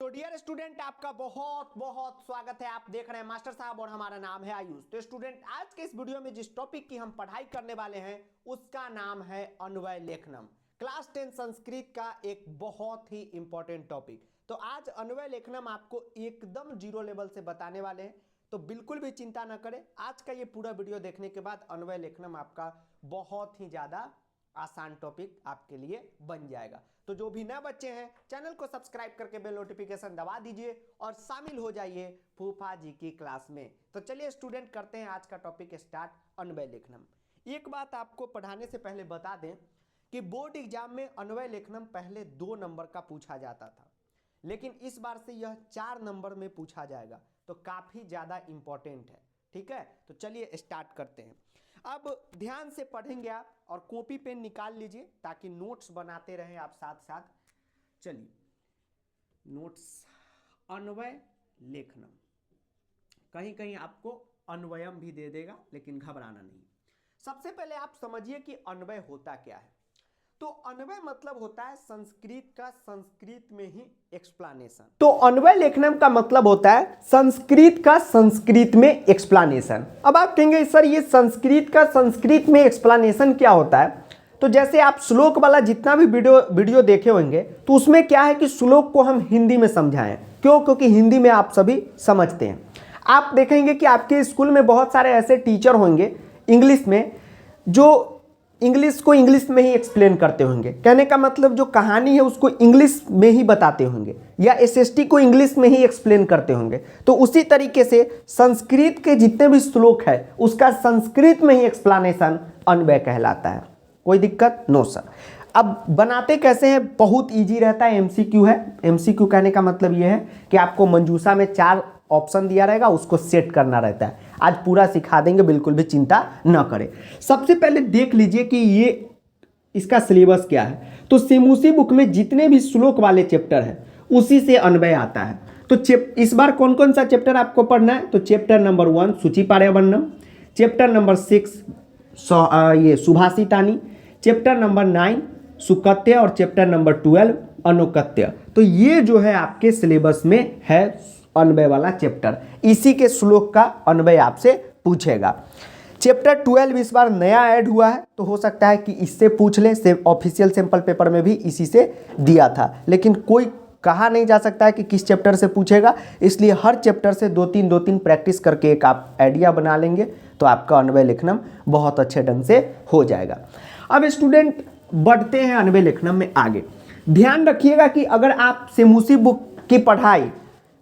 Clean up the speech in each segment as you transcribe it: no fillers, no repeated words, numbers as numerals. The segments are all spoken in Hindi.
तो डियर स्टूडेंट, आपका बहुत बहुत स्वागत है। आप देख रहे हैं मास्टर साहब और हमारा नाम है आयुष। तो स्टूडेंट, आज के इस वीडियो में जिस टॉपिक की हम पढ़ाई करने वाले हैं उसका नाम है अन्वय लेखनम। क्लास 10 संस्कृत का एक बहुत ही इंपॉर्टेंट टॉपिक। तो आज अन्वय लेखनम आपको एकदम जीरो लेवल से बताने वाले हैं, तो बिल्कुल भी चिंता ना करें। आज का ये पूरा वीडियो देखने के बाद अन्वय लेखनम आपका बहुत ही ज्यादा आसान टॉपिक आपके लिए बन जाएगा। तो जो भी नए बच्चे हैं, चैनल को सब्सक्राइब करके बेल नोटिफिकेशन दबा दीजिए और शामिल हो जाइए फूफा जी की क्लास में। तो चलिए स्टूडेंट, करते हैं आज का टॉपिक स्टार्ट, अन्वय लेखनम। एक बात आपको पढ़ाने से पहले बता दें कि बोर्ड एग्जाम में अन्वय लेखनम पहले 2 नंबर का पूछा जाता था, लेकिन इस बार से यह 4 नंबर में पूछा जाएगा। तो काफी ज्यादा इंपॉर्टेंट है, ठीक है। तो चलिए स्टार्ट करते हैं। अब ध्यान से पढ़ेंगे आप और कॉपी पेन निकाल लीजिए ताकि नोट्स बनाते रहें आप साथ साथ। चलिए, नोट्स अन्वय लेखनम, कहीं कहीं आपको अन्वयम भी दे देगा, लेकिन घबराना नहीं। सबसे पहले आप समझिए कि अन्वय होता क्या है। तो अन्वय मतलब होता है संस्कृत का संस्कृत में ही एक्सप्लेनेशन। तो अन्वय लेखनम का मतलब होता है संस्कृत का संस्कृत में एक्सप्लेनेशन। अब आप कहेंगे सर ये संस्कृत का संस्कृत में एक्सप्लेनेशन क्या होता है? तो जैसे आप श्लोक वाला जितना भी वीडियो देखे होंगे, तो उसमें क्या है कि श्लोक को हम हिंदी में समझाएं। क्यों? क्योंकि हिंदी में आप सभी समझते हैं। आप देखेंगे कि आपके स्कूल में बहुत सारे ऐसे टीचर होंगे इंग्लिश में, जो इंग्लिश को इंग्लिश में ही एक्सप्लेन करते होंगे। कहने का मतलब जो कहानी है उसको इंग्लिश में ही बताते होंगे, या एसएसटी को इंग्लिश में ही एक्सप्लेन करते होंगे। तो उसी तरीके से संस्कृत के जितने भी श्लोक है उसका संस्कृत में ही एक्सप्लेनेशन अन्वय कहलाता है। कोई दिक्कत? No sir. अब बनाते कैसे हैं? बहुत ईजी रहता है, एमसीक्यू है। एमसीक्यू कहने का मतलब यह है कि आपको मंजूषा में 4 ऑप्शन दिया रहेगा, उसको सेट करना रहता है। आज पूरा सिखा देंगे, बिल्कुल भी चिंता न करें। सबसे पहले देख लीजिए कि ये इसका सिलेबस क्या है। तो सेमुसी बुक में जितने भी श्लोक वाले चैप्टर है उसी से अन्वय आता है। तो इस बार कौन कौन सा चैप्टर आपको पढ़ना है? तो चैप्टर नंबर 1 सूचि पर्यावरणम, चैप्टर नंबर 6 ये सुभाषितानी, चैप्टर नंबर 9 सुकत्य और चैप्टर नंबर 12 अनुकत्य। तो ये जो है आपके सिलेबस में है अन्वय वाला चैप्टर। इसी के श्लोक का अन्वय आपसे पूछेगा। चैप्टर 12 इस बार नया ऐड हुआ है, तो हो सकता है कि इससे पूछ ले। ऑफिशियल सैंपल पेपर में भी इसी से दिया था, लेकिन कोई कहा नहीं जा सकता है कि किस चैप्टर से पूछेगा। इसलिए हर चैप्टर से 2-3 प्रैक्टिस करके एक आप आइडिया बना लेंगे तो आपका अन्वय लेखनम बहुत अच्छे ढंग से हो जाएगा। अब स्टूडेंट, बढ़ते हैं अन्वय लेखनम में आगे। ध्यान रखिएगा कि अगर आप सेमुसी बुक की पढ़ाई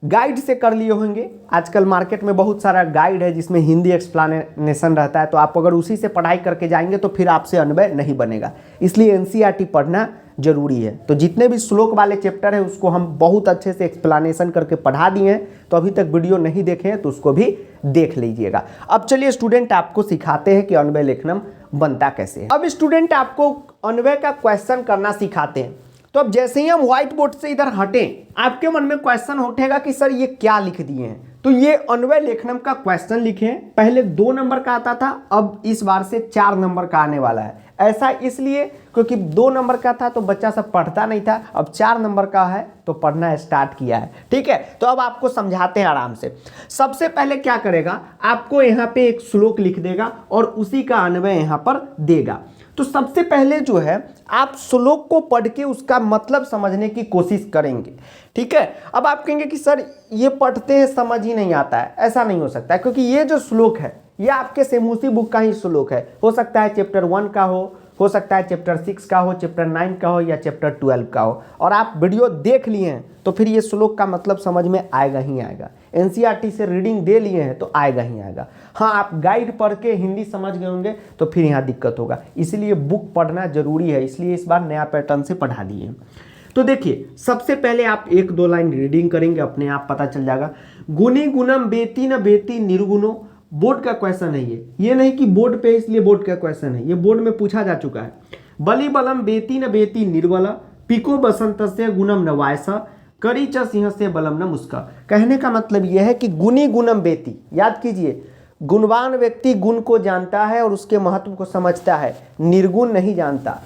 गाइड से कर लिए होंगे, आजकल मार्केट में बहुत सारा गाइड है जिसमें हिंदी एक्सप्लेनेशन रहता है, तो आप अगर उसी से पढ़ाई करके जाएंगे तो फिर आपसे अन्वय नहीं बनेगा। इसलिए एनसीईआरटी पढ़ना जरूरी है। तो जितने भी श्लोक वाले चैप्टर है उसको हम बहुत अच्छे से एक्सप्लेनेशन करके पढ़ा दिए हैं। तो अभी तक वीडियो नहीं देखे हैं तो उसको भी देख लीजिएगा। अब चलिए स्टूडेंट, आपको सिखाते हैं कि अन्वय लेखनम बनता कैसे है। अब स्टूडेंट, आपको अन्वय का क्वेश्चन करना सिखाते हैं। तो अब जैसे ही हम व्हाइट बोर्ड से इधर हटें, आपके मन में क्वेश्चन उठेगा कि सर ये क्या लिख दिए हैं। तो ये अन्वय लेखनम का क्वेश्चन लिखे हैं। पहले 2 नंबर का आता था, अब इस बार से 4 नंबर का आने वाला है। ऐसा इसलिए क्योंकि 2 नंबर का था तो बच्चा सब पढ़ता नहीं था, अब 4 नंबर का है तो पढ़ना स्टार्ट किया है, ठीक है। तो अब आपको समझाते हैं आराम से। सबसे पहले क्या करेगा, आपको यहाँ पे एक श्लोक लिख देगा और उसी का अन्वय यहाँ पर देगा। तो सबसे पहले जो है आप श्लोक को पढ़ के उसका मतलब समझने की कोशिश करेंगे, ठीक है। अब आप कहेंगे कि सर ये पढ़ते हैं समझ ही नहीं आता है। ऐसा नहीं हो सकता है, क्योंकि ये जो श्लोक है ये आपके सेमुसी बुक का ही श्लोक है। हो सकता है चैप्टर 1 का हो सकता है चैप्टर 6 का हो, चैप्टर 9 का हो या चैप्टर 12 का हो, और आप वीडियो देख लिए हैं तो फिर ये श्लोक का मतलब समझ में आएगा ही आएगा। एनसीईआरटी से रीडिंग दे लिए हैं तो आएगा ही आएगा। हाँ, आप गाइड पढ़ के हिंदी समझ गए होंगे तो फिर यहाँ दिक्कत होगा। इसलिए बुक पढ़ना जरूरी है, इसलिए इस बार नया पैटर्न से पढ़ा दिए। तो देखिए, सबसे पहले आप 1-2 लाइन रीडिंग करेंगे, अपने आप पता चल जाएगा। गुणी गुणम बेती न बेती निर्गुणो, बोर्ड का क्वेश्चन है ये नहीं कि बोर्ड पे इसलिए बोर्ड का क्वेश्चन है, ये बोर्ड में पूछा जा चुका है। बलि बलम बेती न बेती निर्बल, पिको बसंतस्य गुणम न वायसा, करी च सिंह से बलम न मुस्का। कहने का मतलब यह है कि गुणी गुणम बेती, याद कीजिए, गुणवान व्यक्ति गुण को जानता है और उसके महत्व को समझता है, निर्गुण नहीं जानता।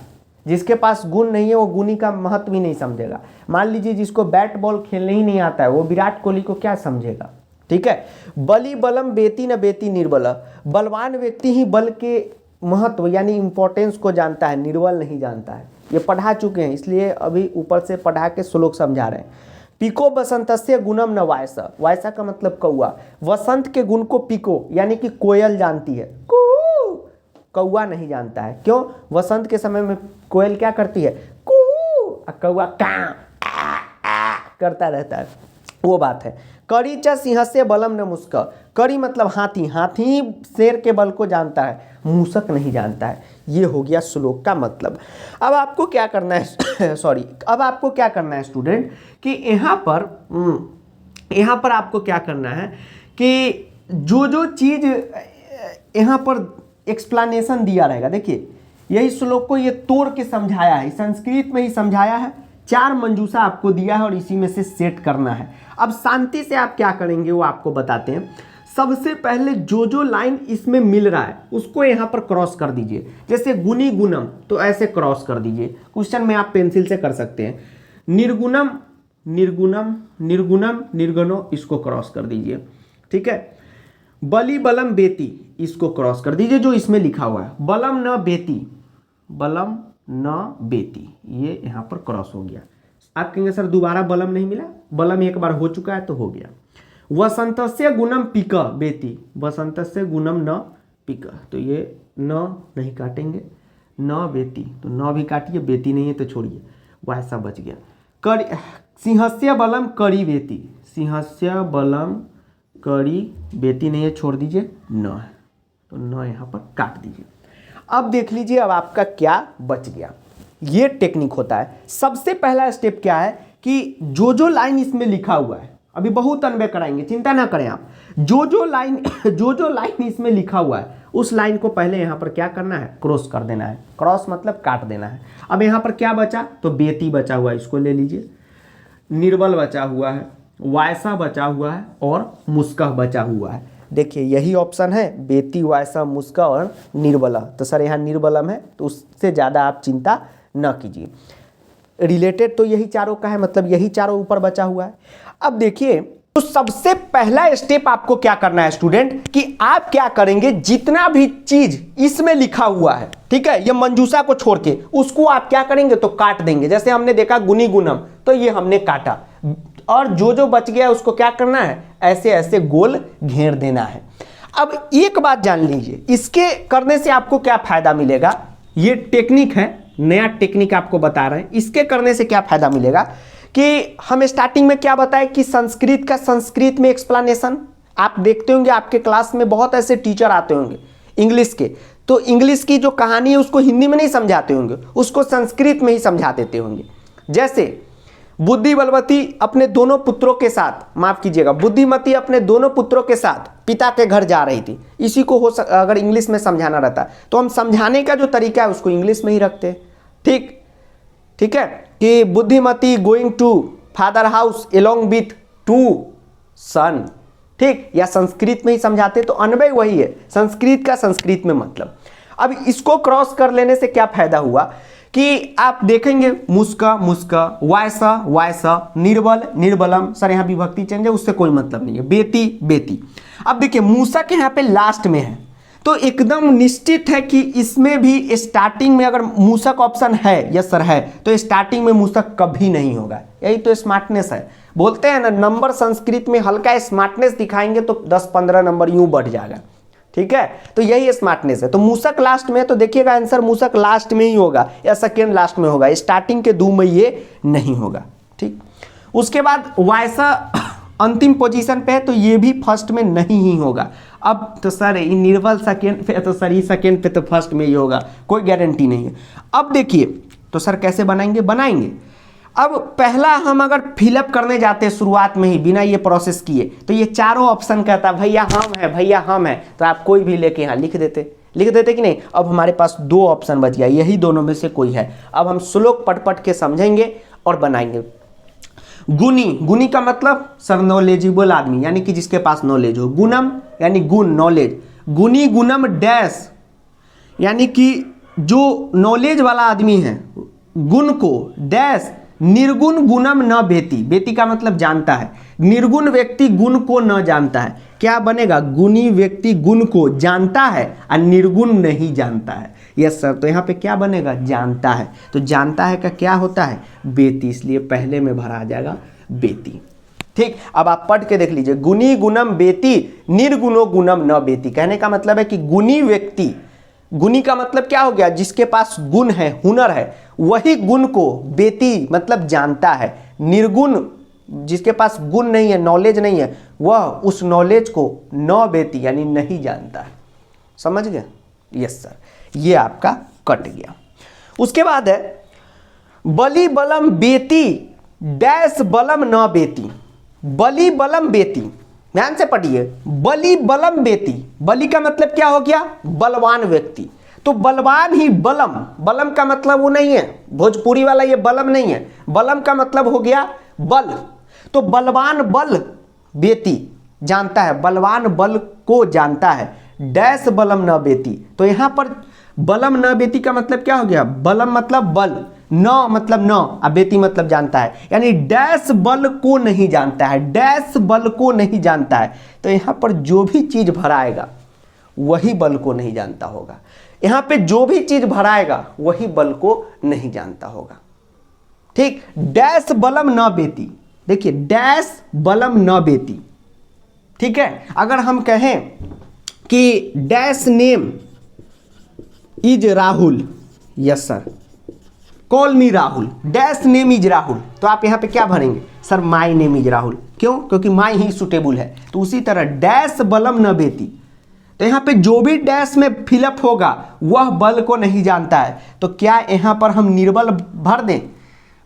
जिसके पास गुण नहीं है वो गुणी का महत्व ही नहीं समझेगा। मान लीजिए जिसको बैट बॉल खेलने ही नहीं आता है वो विराट कोहली को क्या समझेगा। ठीक है, बली बलम बेती न बेती निर्बल, बलवान व्यक्ति ही बल के महत्व यानी इंपॉर्टेंस को जानता है, निर्बल नहीं जानता है। ये पढ़ा चुके हैं इसलिए अभी ऊपर से पढ़ा के श्लोक समझा रहे हैं। पिको बसंतस्य गुणम न वायसा, वायसा का मतलब कौआ, वसंत के गुण को पिको यानी कि कोयल जानती है, कौआ नहीं जानता है। क्यों? वसंत के समय में कोयल क्या करती है, कू, कौआ का करता रहता है, वो बात है। करी च सिंहस्य बलम न मुस्क, करी मतलब हाथी, हाथी शेर के बल को जानता है, मूसक नहीं जानता है। ये हो गया श्लोक का मतलब। अब आपको क्या करना है सॉरी, अब आपको क्या करना है स्टूडेंट कि यहाँ पर आपको क्या करना है कि जो चीज़ यहाँ पर एक्सप्लेनेशन दिया रहेगा, देखिए यही श्लोक को ये तोड़ के समझाया है, संस्कृत में ही समझाया है, 4 मंजूषा आपको दिया है और इसी में से सेट करना है। अब शांति से आप क्या करेंगे वो आपको बताते हैं। सबसे पहले जो लाइन इसमें मिल रहा है उसको यहाँ पर क्रॉस कर दीजिए। जैसे गुनी गुणम तो ऐसे क्रॉस कर दीजिए, क्वेश्चन में आप पेंसिल से कर सकते हैं। निर्गुणम निर्गुणम निर्गुणम निर्गुणो इसको क्रॉस कर दीजिए। ठीक है, बली बलम बेती इसको क्रॉस कर दीजिए जो इसमें लिखा हुआ है, बलम न बेती, बलम न बेती, ये यहाँ पर क्रॉस हो गया। आप कहेंगे सर दोबारा बलम नहीं मिला, बलम एक बार हो चुका है तो हो गया। वसंतस्य गुणम पिक बेती, वसंतस्य गुणम न पिक, तो ये न नहीं काटेंगे, न बेती तो न भी काटिए, बेती नहीं है तो छोड़िए, वैसा बच गया। कर सिंहस्य बलम करी बेती, सिंहस्य बलम करी बेती नहीं है, छोड़ दीजिए, न है तो न यहाँ पर काट दीजिए। अब देख लीजिए अब आपका क्या बच गया। ये टेक्निक होता है। सबसे पहला स्टेप क्या है कि जो लाइन इसमें लिखा हुआ है, अभी बहुत अनबे कराएंगे, चिंता ना करें आप, जो लाइन इसमें लिखा हुआ है उस लाइन को पहले यहाँ पर क्या करना है, क्रॉस कर देना है। क्रॉस मतलब काट देना है। अब यहाँ पर क्या बचा, तो बेती बचा हुआ है, इसको ले लीजिए, निर्बल बचा हुआ है, वायसा बचा हुआ है और मुस्कह बचा हुआ है। देखिए यही ऑप्शन है, बेती वायसा मुस्का और निर्बला। तो सर यहाँ निर्बलम है तो उससे ज़्यादा आप चिंता न कीजिए, रिलेटेड तो यही चारों का है, मतलब यही चारों ऊपर बचा हुआ है। अब देखिए तो सबसे पहला स्टेप आपको क्या करना है स्टूडेंट कि आप क्या करेंगे, जितना भी चीज इसमें लिखा हुआ है, ठीक है, ये मंजूषा को छोड़ के उसको आप क्या करेंगे तो काट देंगे। जैसे हमने देखा गुनी गुणम तो ये हमने काटा, और जो बच गया उसको क्या करना है, ऐसे ऐसे गोल घेर देना है। अब एक बात जान लीजिए, इसके करने से आपको क्या फायदा मिलेगा, ये टेक्निक है, नया टेक्निक आपको बता रहे हैं। इसके करने से क्या फायदा मिलेगा कि हम स्टार्टिंग में क्या बताए कि संस्कृत का संस्कृत में एक्सप्लेनेशन आप देखते होंगे, आपके क्लास में बहुत ऐसे टीचर आते होंगे इंग्लिश के, तो इंग्लिश की जो कहानी है उसको हिंदी में नहीं समझाते होंगे, उसको संस्कृत में ही समझा देते होंगे। जैसे बुद्धि बलवती अपने दोनों पुत्रों के साथ, माफ कीजिएगा, बुद्धिमती अपने दोनों पुत्रों के साथ पिता के घर जा रही थी। इसी को अगर इंग्लिश में समझाना रहता तो हम समझाने का जो तरीका है उसको इंग्लिश में ही रखते। ठीक है कि Buddhimati going to father house along with 2 son, ठीक, या संस्कृत में ही समझाते तो अनवय वही है, संस्कृत का संस्कृत में मतलब। अब इसको क्रॉस कर लेने से क्या फायदा हुआ कि आप देखेंगे मुस्का मुस्का, वायसा वायसा, निर्बल निर्बलम, सर यहाँ विभक्ति चेंज है उससे कोई मतलब नहीं है, बेती बेती। अब देखिए मूसक यहाँ पे लास्ट में है तो एकदम निश्चित है कि इसमें भी स्टार्टिंग में अगर मूसक ऑप्शन है, यस सर है, तो स्टार्टिंग में मूसक कभी नहीं होगा। यही तो स्मार्टनेस है, बोलते हैं ना नंबर संस्कृत में हल्का स्मार्टनेस दिखाएंगे तो 10-15 नंबर यूं बढ़ जाएगा। ठीक है, तो यही स्मार्टनेस है। तो मूसक लास्ट में, तो देखिएगा आंसर मूसक लास्ट में ही होगा या सेकेंड लास्ट में होगा, स्टार्टिंग के 2 में ये नहीं होगा। ठीक, उसके बाद वायसा अंतिम पोजीशन पे है तो ये भी फर्स्ट में नहीं ही होगा। अब तो सर ये निर्बल सेकेंड पे, तो सर ये सेकेंड पे तो फर्स्ट में ही होगा, कोई गारंटी नहीं है। अब देखिए तो सर कैसे बनाएंगे। अब पहला हम अगर फिलअप करने जाते हैं शुरुआत में ही बिना ये प्रोसेस किए तो ये चारों ऑप्शन कहता भैया हम है, भैया हम है, तो आप कोई भी लेके यहाँ लिख देते कि नहीं। अब हमारे पास 2 ऑप्शन बच गया, यही दोनों में से कोई है। अब हम श्लोक पट के समझेंगे और बनाएंगे। गुनी का मतलब सर नॉलेजेबल आदमी, यानी कि जिसके पास नॉलेज हो। गुणम यानी गुण, नॉलेज। गुनी गुणम डैश यानी कि जो नॉलेज वाला आदमी है गुण को डैश निर्गुण गुणम न बेती, बेती का मतलब जानता है, निर्गुण व्यक्ति गुण को न जानता है, क्या बनेगा, गुणी व्यक्ति गुण को जानता है और निर्गुण नहीं जानता है। यस सर, तो यहाँ पे क्या बनेगा, जानता है, तो जानता है का क्या होता है, बेती, इसलिए पहले में भरा आ जाएगा बेती। ठीक, अब आप पढ़ के देख लीजिए, गुणी गुणम बेती निर्गुणो गुणम न बेती, कहने का मतलब है कि गुणी व्यक्ति, गुणी का मतलब क्या हो गया, जिसके पास गुण है, हुनर है, वही गुण को बेती मतलब जानता है, निर्गुण जिसके पास गुण नहीं है, नॉलेज नहीं है, वह उस नॉलेज को न बेती यानी नहीं जानता है। समझ गए, यस सर, ये आपका कट गया। उसके बाद है बलि बलम बेती डैश बलम न बेती, बलि बलम बेती, ध्यान से पढ़िए, बलि बलम बेती, बलि का मतलब क्या हो गया, बलवान व्यक्ति, तो बलवान ही बलम, बलम का मतलब वो नहीं है भोजपुरी वाला, ये बलम नहीं है, बलम का मतलब हो गया बल, तो बलवान बल बेती जानता है, बलवान बल को जानता है, डैश बलम न बेती, तो यहां पर बलम न बेती का मतलब क्या हो गया, बलम मतलब बल, न मतलब न, और बेती मतलब जानता है, यानी डैश बल को नहीं जानता है, डैश बल को नहीं जानता है, तो यहां पर जो भी चीज भराएगा वही बल को नहीं जानता होगा, यहां पे जो भी चीज भराएगा वही बल को नहीं जानता होगा। ठीक, डैश बलम न बेती, देखिए डैश बलम न बेती, ठीक है, अगर हम कहें कि dash name is Rahul, yes sir, call me Rahul, dash name is Rahul, तो आप यहां पे क्या भरेंगे, sir my name is Rahul, क्यों, क्योंकि माई ही सुटेबल है, तो उसी तरह डैश बलम न बेती, तो यहां पे जो भी डैश में फिलअप होगा वह बल को नहीं जानता है, तो क्या यहां पर हम निर्बल भर दें,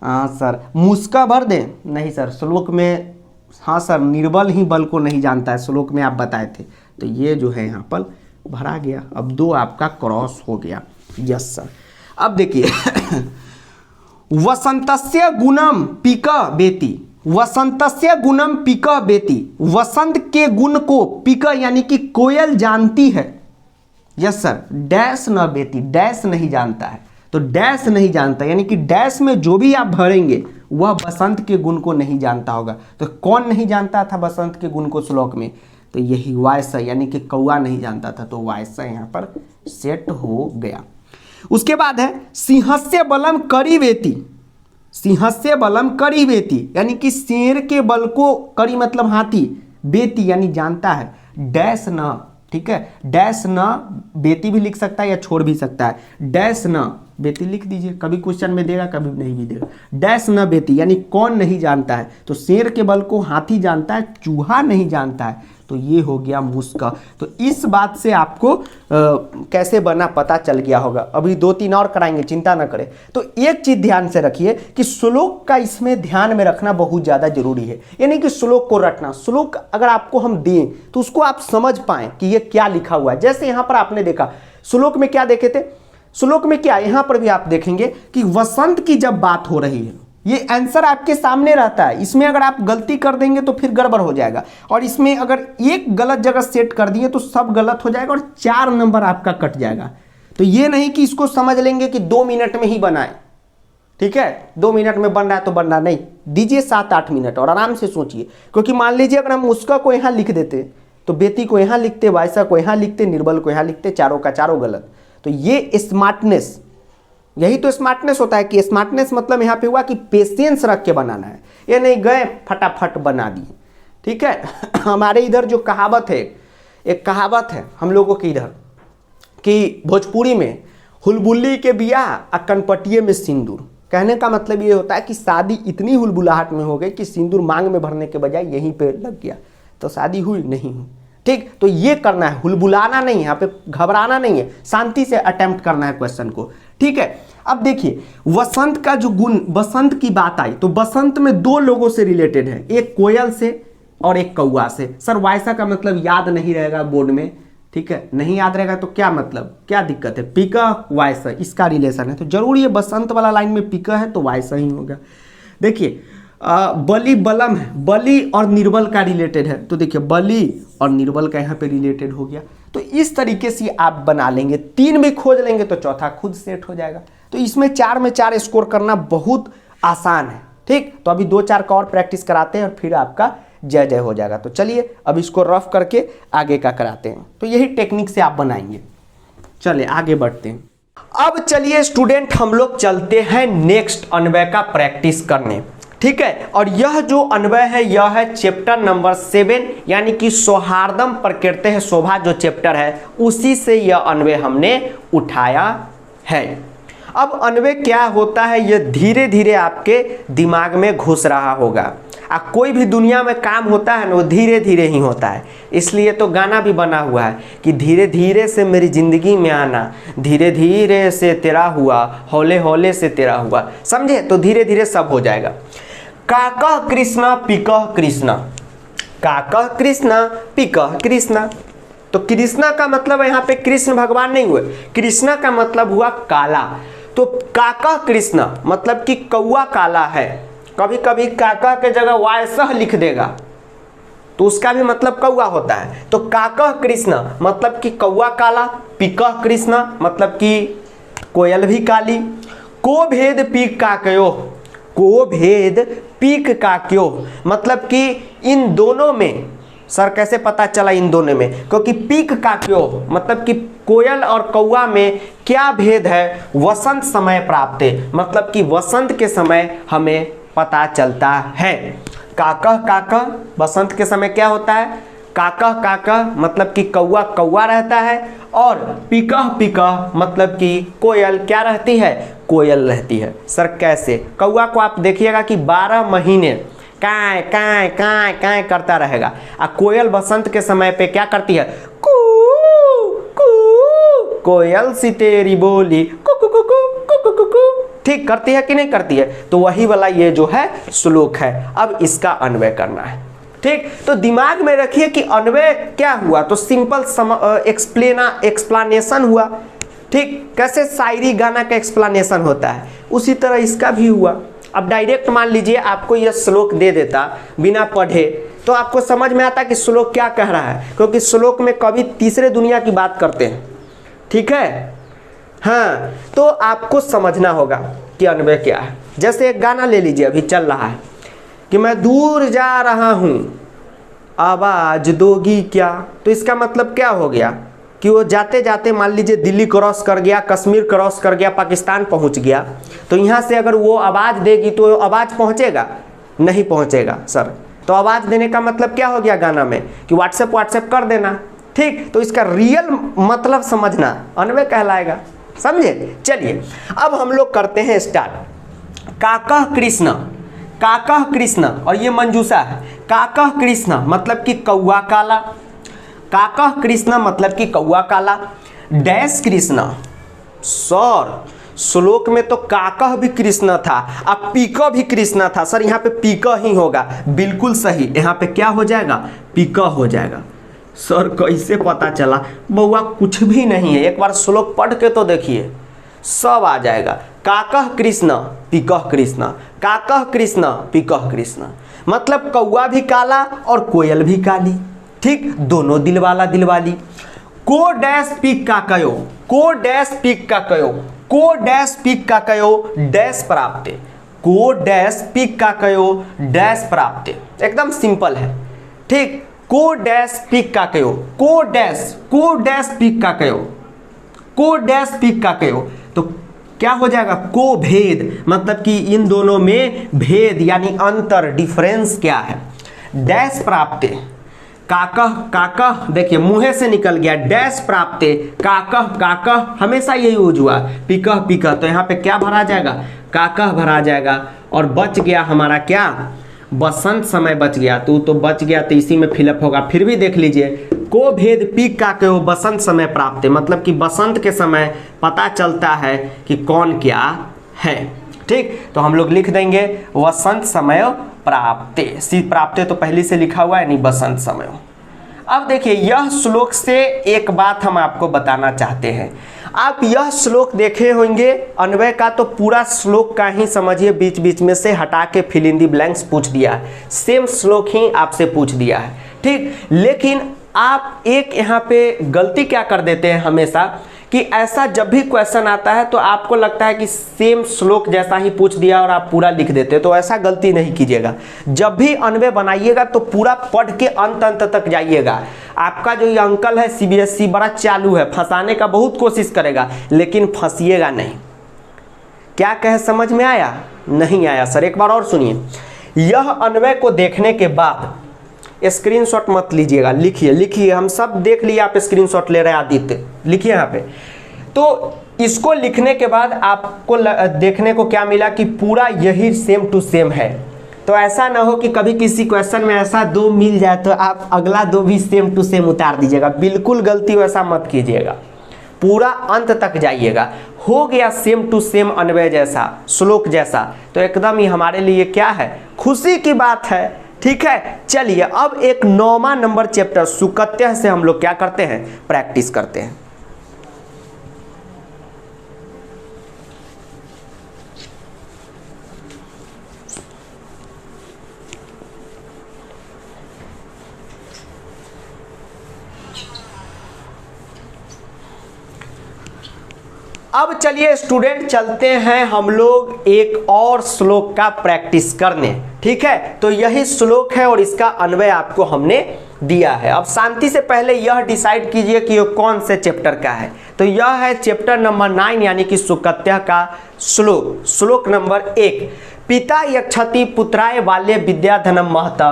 हाँ सर, मुस्का भर दें, नहीं सर, श्लोक में, हाँ सर, निर्बल ही बल को नहीं जानता है, श्लोक में आप बताए थे, तो ये जो है यहाँ पर भरा गया, अब दो आपका क्रॉस हो गया। यस सर, अब देखिए वसंतस्य गुणम पिक बेती, वसंतस्य गुणम पिक बेती, वसंत के गुण को पिक यानी कि कोयल जानती है, यस सर, डैश न बेती, डैश नहीं जानता है, तो डैश नहीं जानता यानी कि डैश में जो भी आप भरेंगे वह बसंत के गुण को नहीं जानता होगा, तो कौन नहीं जानता था बसंत के गुण को श्लोक में, तो यही वायस यानी कि कौआ नहीं जानता था, तो वायस यहाँ पर सेट हो गया। उसके बाद है सिंहस्य बलम करी बेती, सिंहस्य बलम करी बेती यानी कि शेर के बल को, करी मतलब हाथी, बेती यानी जानता है, डैश न, ठीक है, डैश न बेती भी लिख सकता है या छोड़ भी सकता है, डैश न बेती लिख दीजिए, कभी क्वेश्चन में देगा कभी नहीं भी देगा, डैश न बेती यानी कौन नहीं जानता है, तो शेर के बल को हाथी जानता है, चूहा नहीं जानता है, तो ये हो गया मुस्का। तो इस बात से आपको कैसे बना पता चल गया होगा, अभी 2-3 और कराएंगे, चिंता ना करें। तो एक चीज ध्यान से रखिए कि श्लोक का इसमें ध्यान में रखना बहुत ज्यादा जरूरी है, यानी कि श्लोक को रटना, श्लोक अगर आपको हम दें तो उसको आप समझ पाएं कि ये क्या लिखा हुआ है। जैसे यहां पर आपने देखा श्लोक में क्या देखे थे, श्लोक में क्या, यहां पर भी आप देखेंगे कि वसंत की जब बात हो रही है, ये आंसर आपके सामने रहता है, इसमें अगर आप गलती कर देंगे तो फिर गड़बड़ हो जाएगा, और इसमें अगर एक गलत जगह सेट कर दिए तो सब गलत हो जाएगा और 4 नंबर आपका कट जाएगा। तो ये नहीं कि इसको समझ लेंगे कि 2 मिनट में ही बनाए, ठीक है, 2 मिनट में बन रहा है तो बन रहा नहीं, दीजिए 7-8 मिनट और आराम से सोचिए, क्योंकि मान लीजिए अगर हम उसका को यहाँ लिख देते तो बेती को यहाँ लिखते, वायसा को यहाँ लिखते, निर्बल को यहाँ लिखते, चारों का चारों गलत। तो ये स्मार्टनेस, यही तो स्मार्टनेस होता है कि स्मार्टनेस मतलब यहाँ पे हुआ कि पेशेंस रख के बनाना है, ये नहीं गए फटाफट बना दिए, ठीक है। हमारे इधर जो कहावत है, एक कहावत है हम लोगों के इधर कि भोजपुरी में हुलबुल्ली के बियाह आ कनपटिए में सिंदूर, कहने का मतलब ये होता है कि शादी इतनी हुलबुलाहट में हो गई कि सिंदूर मांग में भरने के बजाय यहीं पे लग गया, तो शादी हुई नहीं हुई, ठीक। तो ये करना है, हुलबुलाना नहीं है, यहाँ पे घबराना नहीं है, शांति से अटेम्प्ट करना है क्वेश्चन को, ठीक है। अब देखिए वसंत का जो गुण, बसंत की बात आई तो बसंत में 2 लोगों से रिलेटेड है, एक कोयल से और एक कौआ से। सर वायसा का मतलब याद नहीं रहेगा बोर्ड में, ठीक है, नहीं याद रहेगा तो क्या मतलब, क्या दिक्कत है, पिका वायसा इसका रिलेशन है, तो जरूर ये बसंत वाला लाइन में पिका है तो वायसा ही होगा। देखिए बलि बलम है, बलि और निर्बल का रिलेटेड है, तो देखिए बलि और निर्बल का यहाँ पे रिलेटेड हो गया। तो इस तरीके से आप बना लेंगे, 3 भी खोज लेंगे तो चौथा खुद सेट हो जाएगा। तो इसमें 4 में 4 स्कोर करना बहुत आसान है। ठीक, तो अभी 2-4 का और प्रैक्टिस कराते हैं और फिर आपका जय जय हो जाएगा। तो चलिए अब इसको रफ करके आगे का कराते हैं। तो यही टेक्निक से आप बनाएंगे। चलिए आगे बढ़ते हैं। अब चलिए स्टूडेंट हम लोग चलते हैं नेक्स्ट अन्वय का प्रैक्टिस करने। ठीक है, और यह जो अन्वय है यह है चैप्टर नंबर 7 यानी कि सौहार्दम प्रकृति शोभा जो चैप्टर है उसी से यह अन्वय हमने उठाया है। अब अन्वय क्या होता है यह धीरे धीरे आपके दिमाग में घुस रहा होगा। कोई भी दुनिया में काम होता है ना वो धीरे धीरे ही होता है, इसलिए तो गाना भी बना हुआ है कि धीरे धीरे से मेरी जिंदगी में आना, धीरे धीरे से तेरा हुआ, हौले हौले से तेरा हुआ। समझे? तो धीरे धीरे सब हो जाएगा। काकह कृष्णा पिकह कृष्णा, काकह कृष्णा पिकह कृष्णा। तो कृष्णा का मतलब यहाँ पे कृष्ण भगवान नहीं हुए, कृष्णा का मतलब हुआ काला। तो काकह कृष्णा मतलब कि कौआ काला है। कभी कभी काका के जगह वायसह लिख देगा तो उसका भी मतलब कौआ होता है। तो काकह कृष्णा मतलब कि कौआ काला, पिकह कृष्णा मतलब कि कोयल भी काली। को भेद पीक काकयो, को भेद पीक काकयो मतलब कि इन दोनों में, सर कैसे पता चला इन दोनों में? क्योंकि पीक काकयो मतलब कि कोयल और कौआ में क्या भेद है? वसंत समय प्राप्त है मतलब कि वसंत के समय हमें पता चलता है। काकह काकह बसंत के समय क्या होता है? काकह काकह मतलब कि कौआ कौआ रहता है, और पिकह पिकह मतलब कि कोयल क्या रहती है? कोयल रहती है। सर कैसे? कौआ को आप देखिएगा कि 12 महीने काय काय काय काय करता रहेगा, और कोयल बसंत के समय पे क्या करती है? कू कू, कोयल सी तेरी बोली कु कु कु कु कु कु। ठीक करती है कि नहीं करती है? तो वही वाला ये जो है श्लोक है। अब इसका अन्वय करना है। ठीक, तो दिमाग में रखिए कि अन्वय क्या हुआ, तो सिंपल एक्सप्लेनेशन हुआ। ठीक, कैसे शायरी गाना का एक्सप्लेनेशन होता है उसी तरह इसका भी हुआ। अब डायरेक्ट मान लीजिए आपको यह श्लोक दे देता बिना पढ़े तो आपको समझ में आता कि श्लोक क्या कह रहा है, क्योंकि श्लोक में कवि तीसरे दुनिया की बात करते हैं। ठीक है, हाँ, तो आपको समझना होगा कि अन्वय क्या है। जैसे एक गाना ले लीजिए अभी चल रहा है कि मैं दूर जा रहा हूँ आवाज दोगी क्या। तो इसका मतलब क्या हो गया कि वो जाते जाते मान लीजिए दिल्ली क्रॉस कर गया, कश्मीर क्रॉस कर गया, पाकिस्तान पहुँच गया, तो यहाँ से अगर वो आवाज़ देगी तो आवाज़ पहुँचेगा? नहीं पहुँचेगा सर। तो आवाज़ देने का मतलब क्या हो गया गाना में कि व्हाट्सएप कर देना। ठीक, तो इसका रियल मतलब समझना अन्वय कहलाएगा। समझे? चलिए अब हम लोग करते हैं स्टार्ट। काकह कृष्ण, काकह कृष्ण, और ये मंजूषा है। काकह कृष्ण मतलब कि कौआ काला, काकह कृष्ण मतलब कि कौआ काला। डैश कृष्ण, सर श्लोक में तो काकह भी कृष्ण था, अब पीकह भी कृष्ण था। सर यहाँ पे पीकह ही होगा, बिल्कुल सही। यहाँ पे क्या हो जाएगा? पीकह हो जाएगा। सर कैसे पता चला? बउआ कुछ भी नहीं है, एक बार श्लोक पढ़ के तो देखिए, सब आ जाएगा। काकह कृष्ण पिकह कृष्ण, काकह कृष्ण पिकह कृष्ण मतलब कौआ भी काला और कोयल भी काली। ठीक, दोनों दिलवाला दिलवाली। को डैश पिक का कयो, को डैश पिक का कयो, को डैश पिक का कयो डैश प्राप्त, को डैश पिक का कयो डैश प्राप्त। एकदम सिंपल है। ठीक, को डैश पिक का कयो, को डैश पिक का कयो, को डैश पिक का कयो, तो क्या हो जाएगा? को भेद मतलब कि इन दोनों में भेद यानी अंतर, डिफरेंस क्या है? डैश प्राप्त, काकह काकह देखिए मुंह से निकल गया, डैश प्राप्त, काकह काकह हमेशा यही यूज हुआ, पिकह पिकह, तो यहाँ पे क्या भरा जाएगा? काकह भरा जाएगा। और बच गया हमारा क्या? बसंत समय बच गया, तो बच गया तो इसी में फिलअप होगा। फिर भी देख लीजिए, को भेद पीक का कहो बसंत समय प्राप्त, मतलब कि बसंत के समय पता चलता है कि कौन क्या है। ठीक, तो हम लोग लिख देंगे वसंत समय प्राप्त। सी प्राप्त तो पहले से लिखा हुआ है, नहीं बसंत समय। अब देखिए यह श्लोक से एक बात हम आपको बताना चाहते हैं। आप यह श्लोक देखे होंगे अन्वय का, तो पूरा श्लोक का ही समझिए, बीच बीच में से हटा के फिल इन दी ब्लैंक्स पूछ दिया है, सेम श्लोक ही आपसे पूछ दिया है। ठीक, लेकिन आप एक यहाँ पे गलती क्या कर देते हैं हमेशा कि ऐसा जब भी क्वेश्चन आता है तो आपको लगता है कि सेम श्लोक जैसा ही पूछ दिया और आप पूरा लिख देते, तो ऐसा गलती नहीं कीजिएगा। जब भी अन्वय बनाइएगा तो पूरा पढ़ के अंत तक जाइएगा। आपका जो ये अंकल है सीबीएसई बड़ा चालू है, फंसाने का बहुत कोशिश करेगा, लेकिन फंसिएगा नहीं। क्या कहे, समझ में आया? नहीं आया सर, एक बार और सुनिए। यह अन्वय को देखने के बाद स्क्रीनशॉट मत लीजिएगा, लिखिए, हम सब देख लिए आप स्क्रीनशॉट ले रहे हैं आदित्य, लिखिए यहाँ पे। तो इसको लिखने के बाद आपको देखने को क्या मिला कि पूरा यही सेम टू सेम है। तो ऐसा ना हो कि कभी किसी क्वेश्चन में ऐसा 2 मिल जाए तो आप अगला 2 भी सेम टू सेम उतार दीजिएगा, बिल्कुल गलती वैसा मत कीजिएगा, पूरा अंत तक जाइएगा। हो गया सेम टू सेम अन्वय जैसा, श्लोक जैसा, तो एकदम ही हमारे लिए क्या है, खुशी की बात है। ठीक है, चलिए अब एक 9वां नंबर चैप्टर सुकत्य से हम लोग क्या करते हैं, प्रैक्टिस करते हैं। अब चलिए स्टूडेंट चलते हैं हम लोग एक और श्लोक का प्रैक्टिस करने। ठीक है, तो यही श्लोक है और इसका अन्वय आपको हमने दिया है। अब शांति से पहले यह डिसाइड कीजिए कि ये कौन से चैप्टर का है। तो यह है चैप्टर नंबर 9 यानी कि सुकत्य का श्लोक। श्लोक नंबर 1, पिता यक्षति पुत्राय बाल्ये विद्याधनम महता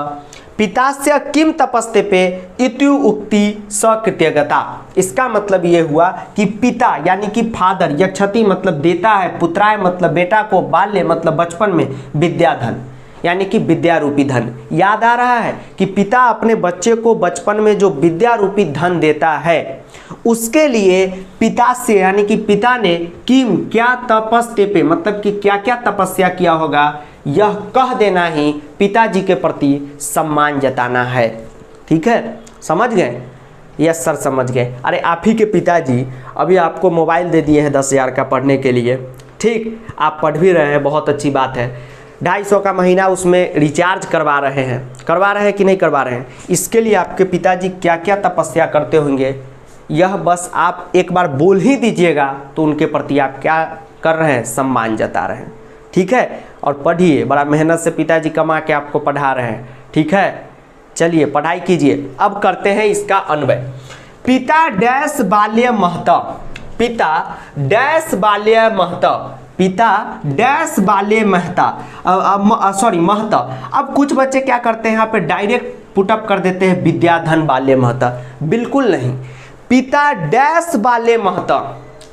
पितास्य किम तपस्तेपे इत्यु उक्ति सकृत्यगता। इसका मतलब ये हुआ कि पिता यानी कि फादर, यक्षति मतलब देता है, पुत्राय मतलब बेटा को, बाल्य मतलब बचपन में, विद्याधन यानी कि विद्या रूपी धन। याद आ रहा है कि पिता अपने बच्चे को बचपन में जो विद्या रूपी धन देता है उसके लिए पिता से यानी कि पिता ने किम क्या तपस्तेपे मतलब कि क्या क्या तपस्या किया होगा, यह कह देना ही पिताजी के प्रति सम्मान जताना है। ठीक है, समझ गए? यस सर समझ गए। अरे आप ही के पिताजी अभी आपको मोबाइल दे दिए हैं 10,000 का पढ़ने के लिए। ठीक, आप पढ़ भी रहे हैं, बहुत अच्छी बात है। 250 का महीना उसमें रिचार्ज करवा रहे हैं कि नहीं करवा रहे हैं? इसके लिए आपके पिताजी क्या क्या तपस्या करते होंगे, यह बस आप एक बार बोल ही दीजिएगा तो उनके प्रति आप क्या कर रहे हैं, सम्मान जता रहे हैं। ठीक है, और पढ़िए, बड़ा मेहनत से पिताजी कमा के आपको पढ़ा रहे हैं। ठीक है, चलिए पढ़ाई कीजिए। अब करते हैं इसका अन्वय। पिता डैश बाल्य महता, पिता डैश बाल्य महता, पिता डैश बाल्य महता, महता। अब कुछ बच्चे क्या करते हैं, यहाँ पे डायरेक्ट पुटअप कर देते हैं विद्याधन बाल्य महता। बिल्कुल नहीं, पिता डैश बाल्य महता,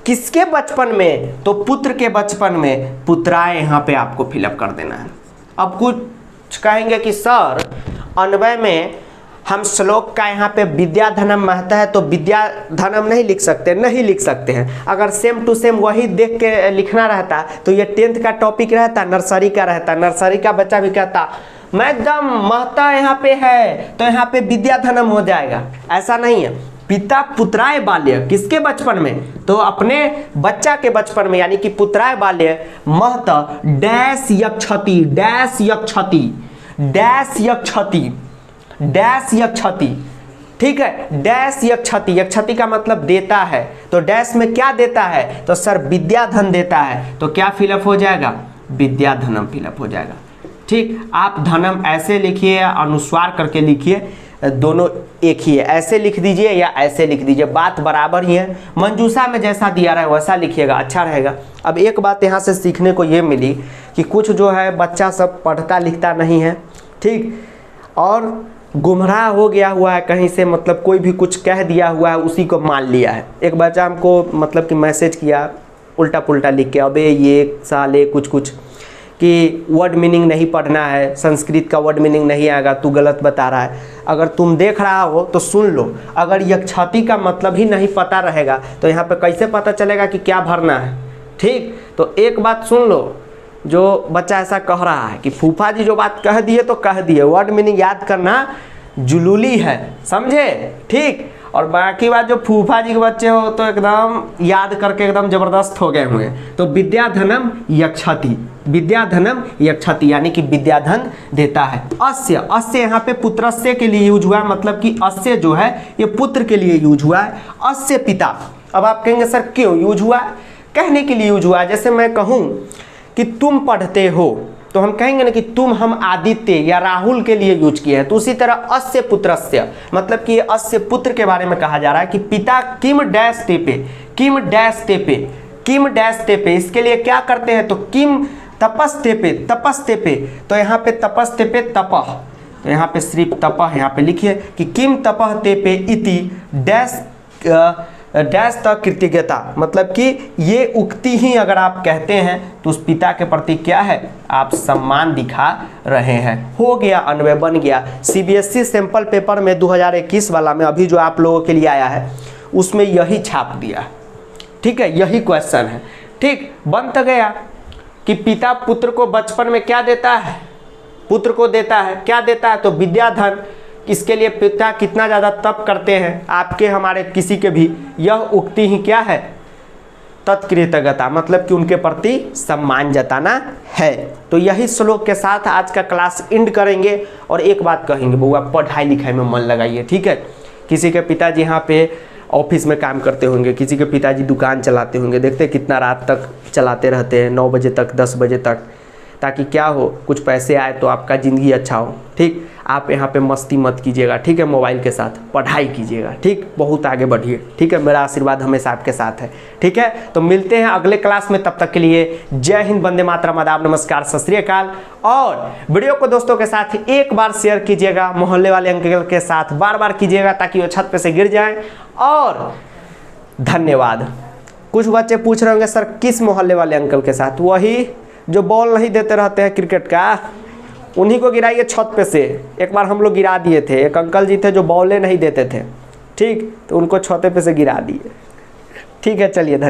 किसके बचपन में, तो पुत्र के बचपन में, पुत्राय यहाँ पे आपको फिलअप कर देना है। अब कुछ कहेंगे कि सर अन्वय में हम श्लोक का यहाँ पे विद्याधनम महता है तो विद्याधनम नहीं लिख सकते? नहीं लिख सकते हैं। अगर सेम टू सेम वही देख के लिखना रहता तो ये 10th का टॉपिक रहता, नर्सरी का रहता, नर्सरी का बच्चा भी कहता मैडम महता यहाँ पे है तो यहाँ पे विद्याधनम हो जाएगा। ऐसा नहीं है। पिता पुत्राय बाल्य, किसके बचपन में, तो अपने बच्चा के बचपन में यानी कि पुत्राय बाल्य महता डैश यक्षति, डैश यक्षति, डैश यक्षति, डैश यक्षति। ठीक है, डैश यक्षति, यक्षति का मतलब देता है, तो डैश में क्या देता है, तो सर विद्याधन देता है, तो क्या फिलअप हो जाएगा, विद्याधनम फिलअप हो जाएगा। ठीक, आप धनम ऐसे लिखिए या अनुस्वार करके लिखिए, दोनों एक ही है। ऐसे लिख दीजिए या ऐसे लिख दीजिए, बात बराबर ही है। मंजूषा में जैसा दिया रहा है वैसा लिखिएगा, अच्छा रहेगा। अब एक बात यहाँ से सीखने को ये मिली कि कुछ जो है बच्चा सब पढ़ता लिखता नहीं है, ठीक, और गुमराह हो गया हुआ है कहीं से, मतलब कोई भी कुछ कह दिया हुआ है उसी को मान लिया है। एक बच्चा हमको मतलब कि मैसेज किया उल्टा पुल्टा लिख के, अबे ये साले कुछ कुछ कि वर्ड मीनिंग नहीं पढ़ना है, संस्कृत का वर्ड मीनिंग नहीं आएगा, तू गलत बता रहा है। अगर तुम देख रहा हो तो सुन लो, अगर यक्षति का मतलब ही नहीं पता रहेगा तो यहाँ पे कैसे पता चलेगा कि क्या भरना है। ठीक, तो एक बात सुन लो, जो बच्चा ऐसा कह रहा है कि फूफा जी जो बात कह दिए तो कह दिए, वर्ड मीनिंग याद करना जुलूली है, समझे। ठीक, और बाकी बात जो फूफा जी के बच्चे हो तो एकदम याद करके एकदम जबरदस्त हो गए हुए हैं। तो विद्याधनम यक्षति, विद्याधनम यक्षति यानी कि विद्याधन देता है। अस्य, अस्य यहाँ पे पुत्रस्य के लिए यूज हुआ है, मतलब कि अस्य जो है ये पुत्र के लिए यूज हुआ है। अस्य पिता, अब आप कहेंगे सर क्यों यूज हुआ है? कहने के लिए यूज हुआ है। जैसे मैं कहूँ कि तुम पढ़ते हो तो हम कहेंगे ना कि तुम, हम आदित्य या राहुल के लिए यूज किए हैं। तो उसी तरह अस्य पुत्रस्य, मतलब कि अस्य पुत्र के बारे में कहा जा रहा है कि पिता किम डैश तेपे, किम डैश तेपे, किम डैश तेपे, इसके लिए क्या करते हैं? तो किम तपस्तेपे, तपस्तेपे, तो यहाँ पे तपस्तेपे तपह, तो यहाँ पे सिर्फ तपह यहाँ पे लिखिए कि किम तपह तेपे इति डैश डैश तक कृतज्ञता, मतलब कि ये उक्ति ही अगर आप कहते हैं तो उस पिता के प्रति क्या है? आप सम्मान दिखा रहे हैं। हो गया, अन्वय बन गया। सीबीएसई सैंपल पेपर में 2021 वाला में अभी जो आप लोगों के लिए आया है उसमें यही छाप दिया, ठीक है, यही क्वेश्चन है। ठीक, बन तो गया कि पिता पुत्र को बचपन में क्या देता है? पुत्र को देता है, क्या देता है? तो विद्याधन। इसके लिए पिता कितना ज़्यादा तप करते हैं, आपके हमारे किसी के भी, यह उक्ति ही क्या है? तत्कृतज्ञता, मतलब कि उनके प्रति सम्मान जताना है। तो यही श्लोक के साथ आज का क्लास एंड करेंगे और एक बात कहेंगे, बउआ पढ़ाई लिखाई में मन लगाइए, ठीक है। किसी के पिताजी यहाँ पे ऑफिस में काम करते होंगे, किसी के पिताजी दुकान चलाते होंगे, देखते कितना रात तक चलाते रहते हैं, 9 बजे तक, 10 बजे तक, ताकि क्या हो, कुछ पैसे आए तो आपका ज़िंदगी अच्छा हो। ठीक, आप यहाँ पे मस्ती मत कीजिएगा, ठीक है, मोबाइल के साथ पढ़ाई कीजिएगा, ठीक, बहुत आगे बढ़िए, ठीक है। मेरा आशीर्वाद हमेशा आपके साथ है, ठीक है। तो मिलते हैं अगले क्लास में, तब तक के लिए जय हिंद, वंदे मातरम, आदाब, नमस्कार, सत श्री अकाल। और वीडियो को दोस्तों के साथ एक बार शेयर कीजिएगा, मोहल्ले वाले अंकल के साथ बार बार कीजिएगा ताकि वो छत पे से गिर जाएं। और धन्यवाद। कुछ बच्चे पूछ रहे होंगे सर किस मोहल्ले वाले अंकल के साथ? वही जो बॉल नहीं देते रहते हैं क्रिकेट का, उन्हीं को गिराइए छत पे से। एक बार हम लोग गिरा दिए थे, एक अंकल जी थे जो बॉलें नहीं देते थे, ठीक, तो उनको छत पे से गिरा दिए, ठीक है। चलिए धन्यवाद।